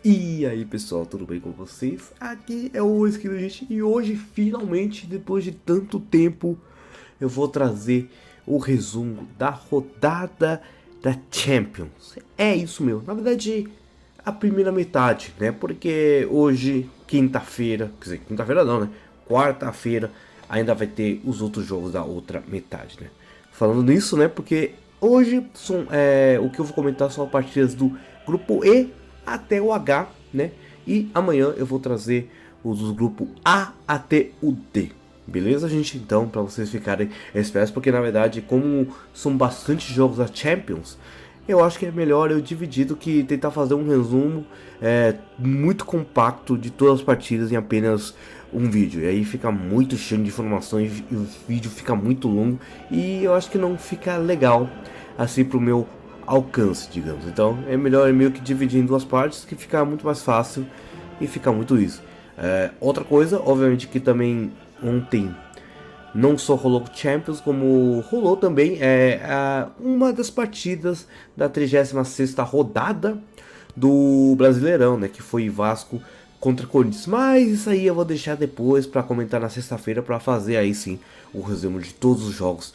E aí pessoal, tudo bem com vocês? Aqui é o Esquilo Gente e hoje finalmente, depois de tanto tempo, eu vou trazer o resumo da rodada da Champions. É isso mesmo, na verdade a primeira metade, né? Porque hoje, quinta-feira, quer dizer, quinta-feira não, né? Quarta-feira ainda vai ter os outros jogos da outra metade, né? Falando nisso, né? Porque hoje o que eu vou comentar são partidas do grupo E até o H, né? E amanhã eu vou trazer os do grupo A até o D. Beleza, gente? Então, para vocês ficarem espertos, porque na verdade, como são bastante jogos da Champions, eu acho que é melhor eu dividir do que tentar fazer um resumo muito compacto de todas as partidas em apenas um vídeo. E aí fica muito cheio de informações e o vídeo fica muito longo e eu acho que não fica legal assim pro meu alcance, digamos. Então é melhor meio que dividir em duas partes, que fica muito mais fácil e fica muito isso. Outra coisa, obviamente, que também ontem não só rolou Champions, como rolou também uma das partidas da 36ª rodada do Brasileirão, né, que foi Vasco contra Corinthians. Mas isso aí eu vou deixar depois para comentar na sexta-feira, para fazer aí sim o resumo de todos os jogos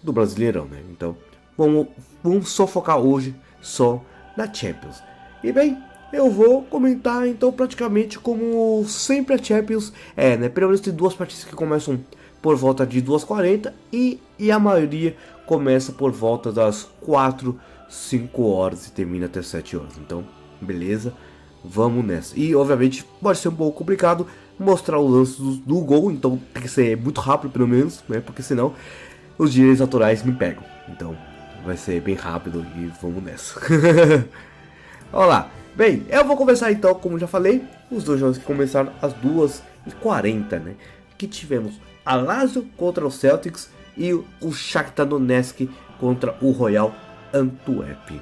do Brasileirão, né? Então vamos só focar hoje só na Champions. E bem, eu vou comentar então praticamente como sempre a Champions né? Pelo menos tem duas partidas que começam por volta de 2h40 e a maioria começa por volta das 4, 5 horas e termina até 7 horas. Então, beleza, vamos nessa. E obviamente pode ser um pouco complicado mostrar o lance do gol, então tem que ser muito rápido pelo menos, né? Porque senão os direitos autorais me pegam. Então vai ser bem rápido e vamos nessa. Olha lá. Bem, eu vou começar então, como já falei, os dois jogos que começaram às 2h40, né? Que tivemos a Lazio contra o Celtics e o Shakhtar Donetsk contra o Royal Antwerp.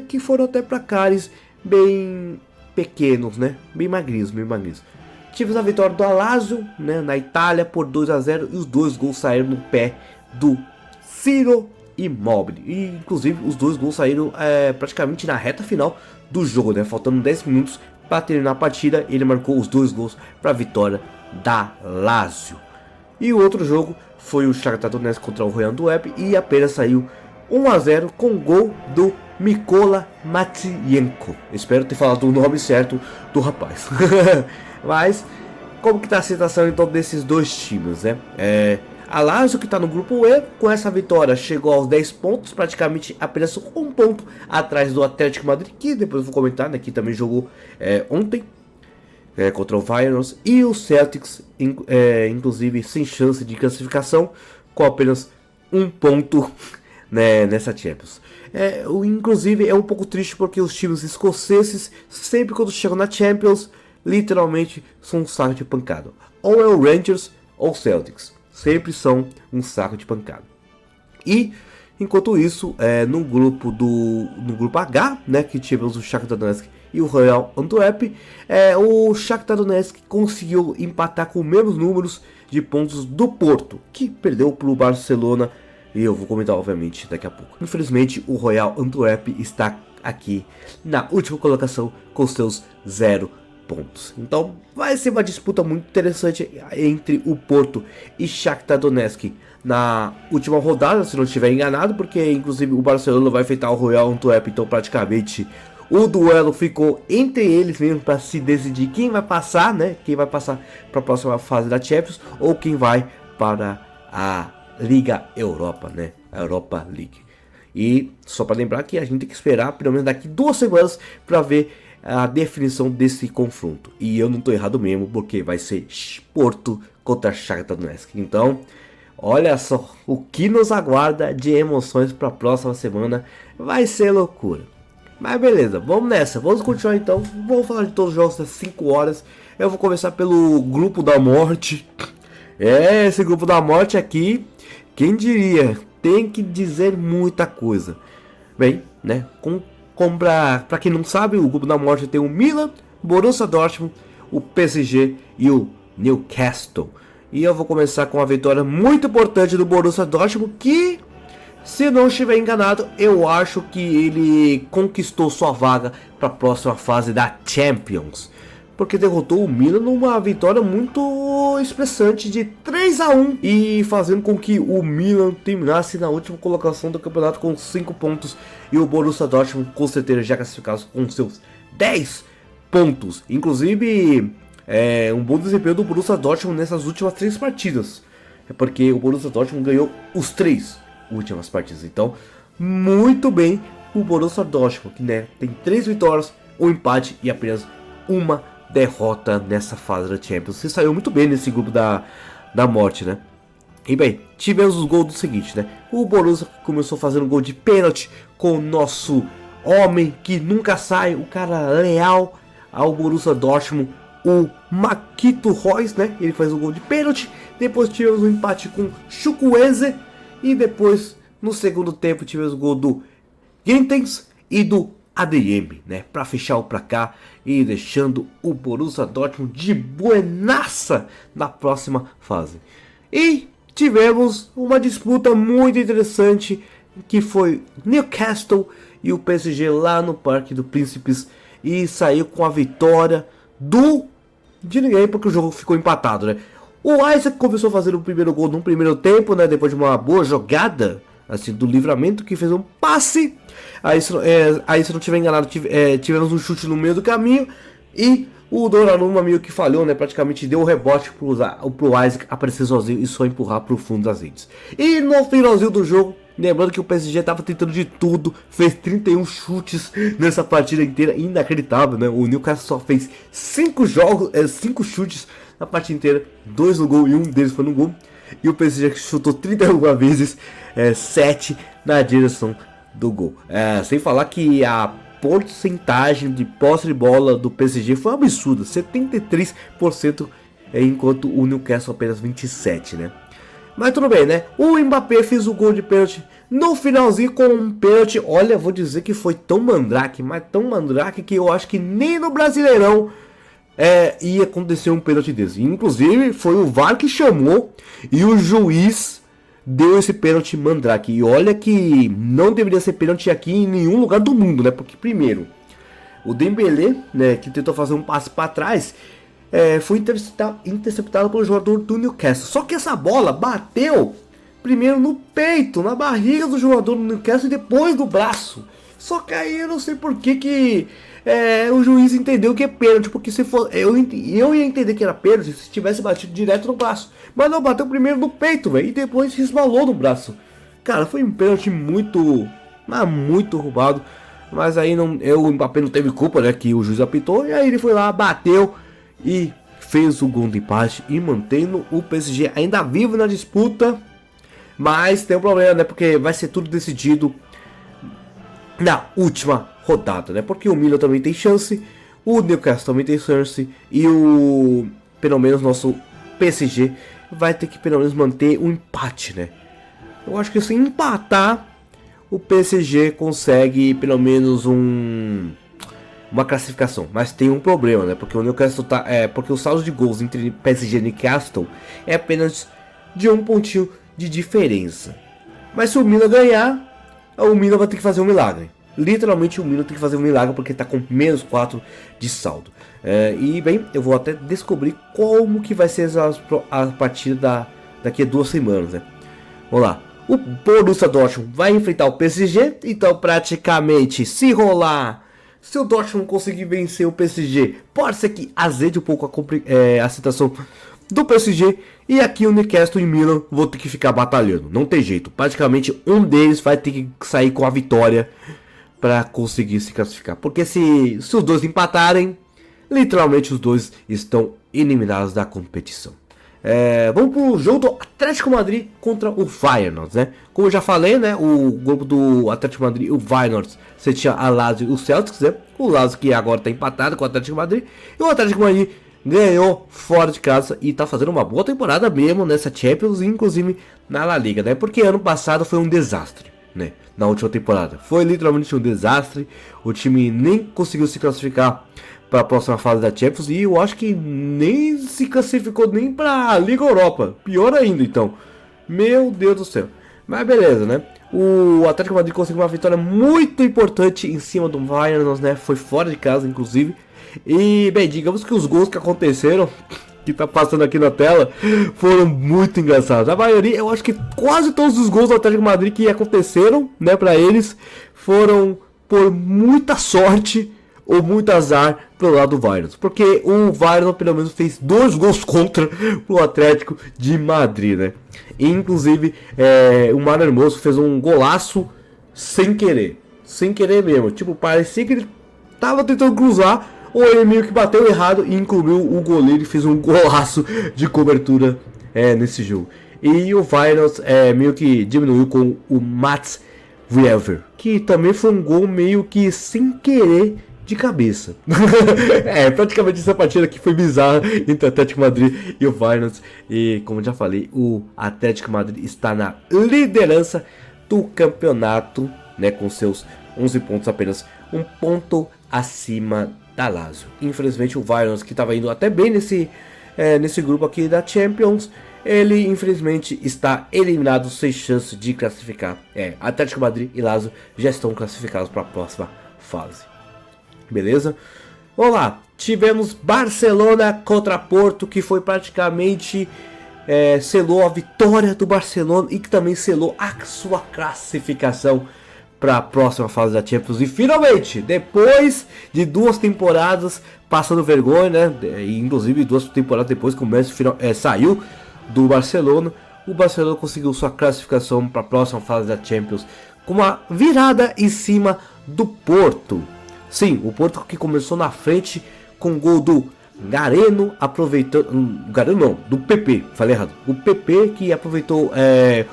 Que foram até placares bem pequenos, né? Bem magrinhos, bem magrinhos. Tivemos a vitória do Lazio, né, na Itália por 2-0 e os dois gols saíram no pé do Ciro Immobile. E inclusive os dois gols saíram praticamente na reta final do jogo, né? Faltando 10 minutos para terminar a partida, ele marcou os dois gols para a vitória da Lazio. E o outro jogo foi o Shakhtar Donetsk contra o Royal Antwerp e apenas saiu 1-0 com gol do Mykola Matvienko. Espero ter falado o nome certo do rapaz. Mas como que tá a situação então desses dois times, né? A Lazio, que está no grupo E, com essa vitória chegou aos 10 pontos, praticamente apenas um ponto atrás do Atlético Madrid, que depois eu vou comentar, né, que também jogou ontem contra o Feyenoord, e o Celtics, inclusive sem chance de classificação, com apenas um ponto né, nessa Champions. Inclusive é um pouco triste porque os times escoceses, sempre quando chegam na Champions, literalmente são um saco de pancada. Ou é o Rangers ou o Celtics. Sempre são um saco de pancada. E enquanto isso, no grupo H, né, que tivemos o Shakhtar Donetsk e o Royal Antwerp, o Shakhtar Donetsk conseguiu empatar com os mesmos números de pontos do Porto, que perdeu para o Barcelona, e eu vou comentar obviamente daqui a pouco. Infelizmente, o Royal Antwerp está aqui na última colocação com seus 0 pontos. Então vai ser uma disputa muito interessante entre o Porto e Shakhtar Donetsk na última rodada, se não estiver enganado, porque inclusive o Barcelona vai enfrentar o Royal Antwerp, então praticamente o duelo ficou entre eles mesmo para se decidir quem vai passar, né? Quem vai passar para a próxima fase da Champions ou quem vai para a Liga Europa, né? A Europa League. E só para lembrar que a gente tem que esperar pelo menos daqui 2 semanas para ver a definição desse confronto. E eu não tô errado mesmo, porque vai ser Porto contra Shakhtar Donetsk. Então, olha só o que nos aguarda de emoções para a próxima semana. Vai ser loucura. Mas beleza, vamos nessa. Vamos continuar então. Vamos falar de todos os jogos das 5 horas. Eu vou começar pelo grupo da morte. Esse grupo da morte aqui, quem diria, tem que dizer muita coisa. Bem, né, para quem não sabe, o grupo da morte tem o Milan, Borussia Dortmund, o PSG e o Newcastle. E eu vou começar com uma vitória muito importante do Borussia Dortmund, que Se não estiver enganado, eu acho que ele conquistou sua vaga para a próxima fase da Champions, porque derrotou o Milan numa vitória muito expressante de 3-1 e fazendo com que o Milan terminasse na última colocação do campeonato com 5 pontos e o Borussia Dortmund com certeza já classificado com seus 10 pontos. Inclusive, um bom desempenho do Borussia Dortmund nessas últimas 3 partidas, porque o Borussia Dortmund ganhou os 3 últimas partidas. Então, muito bem o Borussia Dortmund, que né, tem 3 vitórias, um empate e apenas uma derrota nessa fase da Champions. Você saiu muito bem nesse grupo da morte, né? E bem, tivemos os gols do seguinte, né? O Borussia começou fazendo gol de pênalti com o nosso homem que nunca sai, o cara leal ao Borussia Dortmund, o Marquito Reus, né? Ele faz o gol de pênalti. Depois tivemos um empate com Chukwueze. E depois, no segundo tempo, tivemos o gol do Gittens e do ADM, né? Para fechar o placar e deixando o Borussia Dortmund de buenaça na próxima fase. E tivemos uma disputa muito interessante, que foi Newcastle e o PSG lá no Parque dos Príncipes. E saiu com a vitória de ninguém, porque o jogo ficou empatado, né? O Isaac começou a fazer o primeiro gol no primeiro tempo, né? Depois de uma boa jogada, assim, do Livramento, que fez um passe. Aí, se não tiver enganado, tivemos um chute no meio do caminho. E o Donnarumma meio que falhou, né? Praticamente deu o rebote pro Isaac aparecer sozinho e só empurrar pro fundo das redes. E no finalzinho do jogo, lembrando que o PSG estava tentando de tudo, fez 31 chutes nessa partida inteira, inacreditável, né? O Newcastle só fez 5 chutes na partida inteira, 2 no gol e um deles foi no gol. E o PSG chutou 31 vezes, 7 na direção do gol. Sem falar que a porcentagem de posse de bola do PSG foi absurda, 73%, enquanto o Newcastle apenas 27%, né? Mas tudo bem, né? O Mbappé fez o gol de pênalti no finalzinho com um pênalti. Olha, vou dizer que foi tão mandrake, mas tão mandrake, que eu acho que nem no Brasileirão ia acontecer um pênalti desse. Inclusive, foi o VAR que chamou e o juiz deu esse pênalti mandrake. E olha que não deveria ser pênalti aqui em nenhum lugar do mundo, né? Porque primeiro, o Dembélé, né, que tentou fazer um passe para trás, foi interceptado pelo jogador do Newcastle. Só que essa bola bateu primeiro no peito, na barriga do jogador do Newcastle e depois no braço. Só que aí eu não sei por que o juiz entendeu que é pênalti, porque se for, eu ia entender que era pênalti se tivesse batido direto no braço. Mas não, bateu primeiro no peito, velho, e depois resbalou no braço. Cara, foi um pênalti muito roubado. Mas aí o Mbappé não teve culpa, né, que o juiz apitou. E aí ele foi lá, bateu e fez o gol de empate e mantendo o PSG ainda vivo na disputa. Mas tem um problema, né, porque vai ser tudo decidido na última rodada, né? Porque o Milan também tem chance, o Newcastle também tem chance e pelo menos nosso PSG vai ter que pelo menos manter um empate, né? Eu acho que se empatar, o PSG consegue pelo menos uma classificação, mas tem um problema, né? Porque o Newcastle porque o saldo de gols entre PSG e Newcastle é apenas de um pontinho de diferença. Mas se o Milan ganhar, o Milan vai ter que fazer um milagre. Literalmente o Milan tem que fazer um milagre porque está com menos 4 de saldo. E bem, eu vou até descobrir como que vai ser a partida daqui a 2 semanas, né? Vamos lá. O Borussia Dortmund vai enfrentar o PSG. Então praticamente, se rolar, se o Dortmund conseguir vencer o PSG, pode ser que azede um pouco a situação do PSG. E aqui o Newcastle e o Milan vão ter que ficar batalhando. Não tem jeito. Praticamente um deles vai ter que sair com a vitória para conseguir se classificar. Porque se os dois empatarem, literalmente os dois estão eliminados da competição. Vamos pro jogo do Atlético Madrid contra o Feyenoord, né? Como eu já falei, né? O grupo do Atlético Madrid e o Feyenoord, você tinha a Lazio e o Celtics, né? O Lazio que agora está empatado com o Atlético Madrid. E o Atlético Madrid ganhou fora de casa e tá fazendo uma boa temporada mesmo nessa Champions, inclusive na La Liga, né? Porque ano passado foi um desastre, né? Na última temporada foi literalmente um desastre. O time nem conseguiu se classificar para a próxima fase da Champions e eu acho que nem se classificou nem para a Liga Europa. Pior ainda, então. Meu Deus do céu. Mas beleza, né? O Atlético Madrid conseguiu uma vitória muito importante em cima do Bayern, né? Foi fora de casa, inclusive. E, bem, digamos que os gols que aconteceram, que tá passando aqui na tela, foram muito engraçados. A maioria, eu acho que quase todos os gols do Atlético Madrid que aconteceram, né, pra eles, foram por muita sorte ou muito azar pelo lado do Bayern. Porque o Bayern pelo menos fez 2 gols contra o Atlético de Madrid, né? E, inclusive, o Mário Hermoso fez um golaço sem querer. Sem querer mesmo. Tipo, parecia que ele tava tentando cruzar, ou ele meio que bateu errado e incluiu o goleiro e fez um golaço de cobertura nesse jogo. E o Bayern meio que diminuiu com o Mats Wiever, que também foi um gol meio que sem querer de cabeça. Praticamente essa partida aqui foi bizarra entre o Atlético Madrid e o Bayern. E como já falei, o Atlético Madrid está na liderança do campeonato, né, com seus 11 pontos, apenas um ponto acima da Lazio. Infelizmente o Bayern, que estava indo até bem nesse grupo aqui da Champions, ele infelizmente está eliminado sem chance de classificar. Atlético Madrid e Lazio já estão classificados para a próxima fase. Beleza? Vamos lá. Tivemos Barcelona contra Porto, que foi praticamente selou a vitória do Barcelona e que também selou a sua classificação para a próxima fase da Champions. E finalmente, depois de 2 temporadas passando vergonha, né? E, inclusive 2 temporadas depois que o Messi saiu do Barcelona, o Barcelona conseguiu sua classificação para a próxima fase da Champions com uma virada em cima do Porto. Sim, o Porto que começou na frente com o gol do Gareno, aproveitando... Gareno não, do PP, falei errado. O PP que aproveitou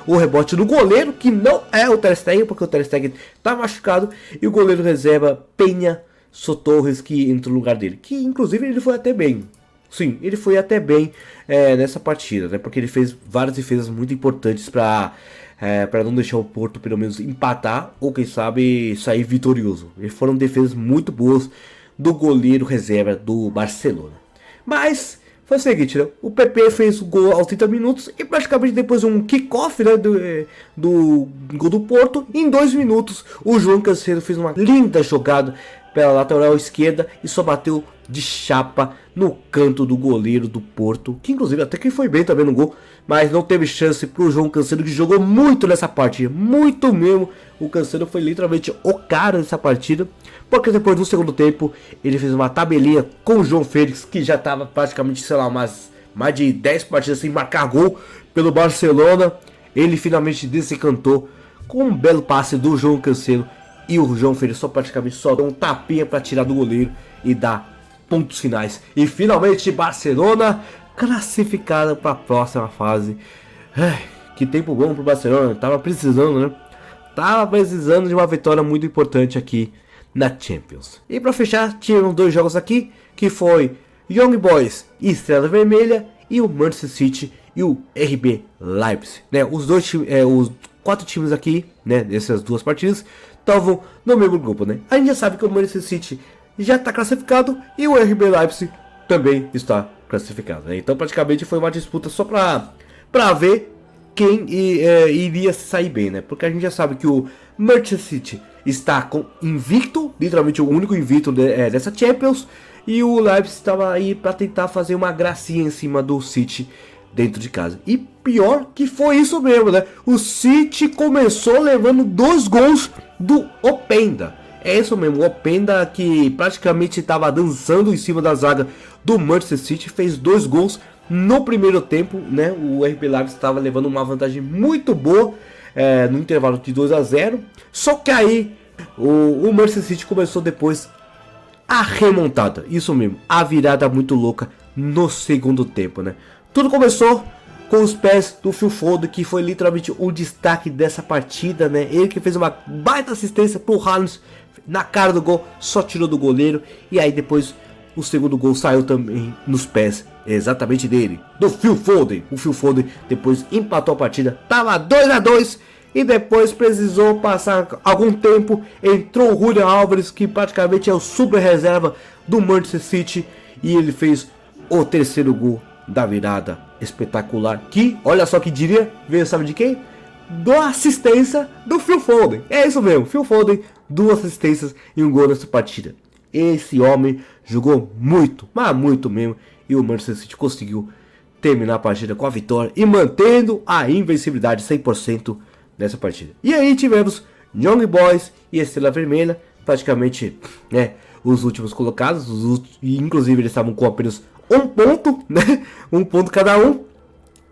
o rebote do goleiro, que não é o Ter Stegen, porque o Ter Stegen tá machucado. E o goleiro reserva, Penha Sotorres, que entrou no lugar dele. Que inclusive ele foi até bem. Sim, ele foi até bem nessa partida, né? Porque ele fez várias defesas muito importantes para não deixar o Porto pelo menos empatar ou quem sabe sair vitorioso. E foram defesas muito boas do goleiro reserva do Barcelona. Mas foi o seguinte, né? O PP fez o gol aos 30 minutos e praticamente depois de um kickoff, né, do gol do Porto, em 2 minutos o João Cancelo fez uma linda jogada pela lateral esquerda e só bateu de chapa no canto do goleiro do Porto, que inclusive até que foi bem também no gol, mas não teve chance para o João Cancelo, que jogou muito nessa partida, muito mesmo. O Cancelo foi literalmente o cara nessa partida, porque depois do segundo tempo ele fez uma tabelinha com o João Félix, que já estava praticamente, sei lá, mais de 10 partidas sem marcar gol pelo Barcelona. Ele finalmente desencantou com um belo passe do João Cancelo, e o João Félix praticamente só deu um tapinha para tirar do goleiro e dar pontos finais. E finalmente Barcelona classificada para a próxima fase. Que tempo bom pro Barcelona, tava precisando, né? Tava precisando de uma vitória muito importante aqui na Champions. E para fechar, tiveram 2 jogos aqui, que foi Young Boys e Estrela Vermelha, e o Manchester City e o RB Leipzig, né? Os 4 times aqui, né, dessas 2 partidas, estavam no mesmo grupo, né? A gente já sabe que o Manchester City já está classificado e o RB Leipzig também está classificado, né? Então praticamente foi uma disputa só para ver quem iria sair bem, né? Porque a gente já sabe que o Manchester City está com invicto, literalmente o único invicto dessa Champions, e o Leipzig estava aí para tentar fazer uma gracinha em cima do City dentro de casa. E pior que foi isso mesmo, né? O City começou levando 2 gols do Openda. É isso mesmo, o Openda, que praticamente estava dançando em cima da zaga do Manchester City, fez 2 gols no primeiro tempo, né? O RB Leipzig estava levando uma vantagem muito boa no intervalo de 2-0. Só que aí o Manchester City começou depois a remontada. Isso mesmo, a virada muito louca no segundo tempo, né? Tudo começou com os pés do Phil Foden, que foi literalmente o destaque dessa partida, né? Ele que fez uma baita assistência pro Haaland na cara do gol, só tirou do goleiro. E aí depois o segundo gol saiu também nos pés exatamente dele, do Phil Foden. O Phil Foden depois empatou a partida, tava 2-2 e depois precisou passar algum tempo. Entrou o Julian Álvares, que praticamente é o super reserva do Manchester City, e ele fez o terceiro gol da virada espetacular, que, olha só que diria, veio sabe de quem? da assistência do Phil Foden. É isso mesmo, Phil Foden, 2 assistências e 1 gol nessa partida. Esse homem jogou muito, mas muito mesmo, e o Manchester City conseguiu terminar a partida com a vitória e mantendo a invencibilidade 100% nessa partida. E aí tivemos Young Boys e Estrela Vermelha, praticamente, né, os últimos colocados, e inclusive eles estavam com apenas 1 ponto, né, 1 ponto cada um.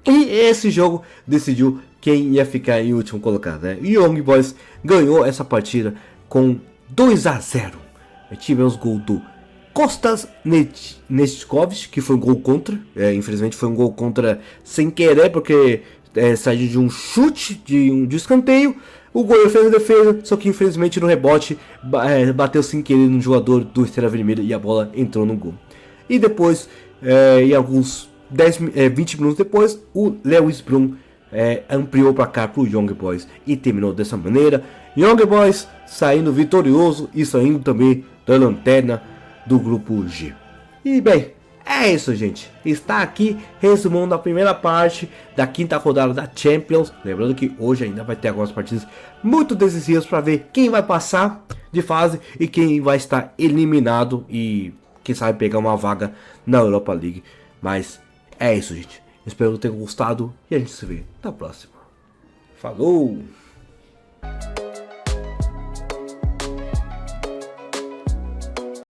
E esse jogo decidiu quem ia ficar em último colocado, né? E Young Boys ganhou essa partida com 2-0. Tivemos gol do Kostas Nestkovic, que foi um gol contra. Infelizmente foi um gol contra sem querer, porque saiu de um chute, de escanteio. O goleiro fez a defesa, só que infelizmente no rebote bateu sem querer no jogador do Estrela Vermelha e a bola entrou no gol. E depois, em alguns 20 minutos depois, o Lewis Brum ampliou para cá para o Young Boys e terminou dessa maneira. Young Boys saindo vitorioso e saindo também da lanterna do grupo G. E bem, é isso, gente. Está aqui resumando a primeira parte da 5ª rodada da Champions. Lembrando que hoje ainda vai ter algumas partidas muito decisivas para ver quem vai passar de fase e quem vai estar eliminado e quem sabe pegar uma vaga na Europa League. Mas é isso, gente. Espero que tenham gostado e a gente se vê na próxima. Falou!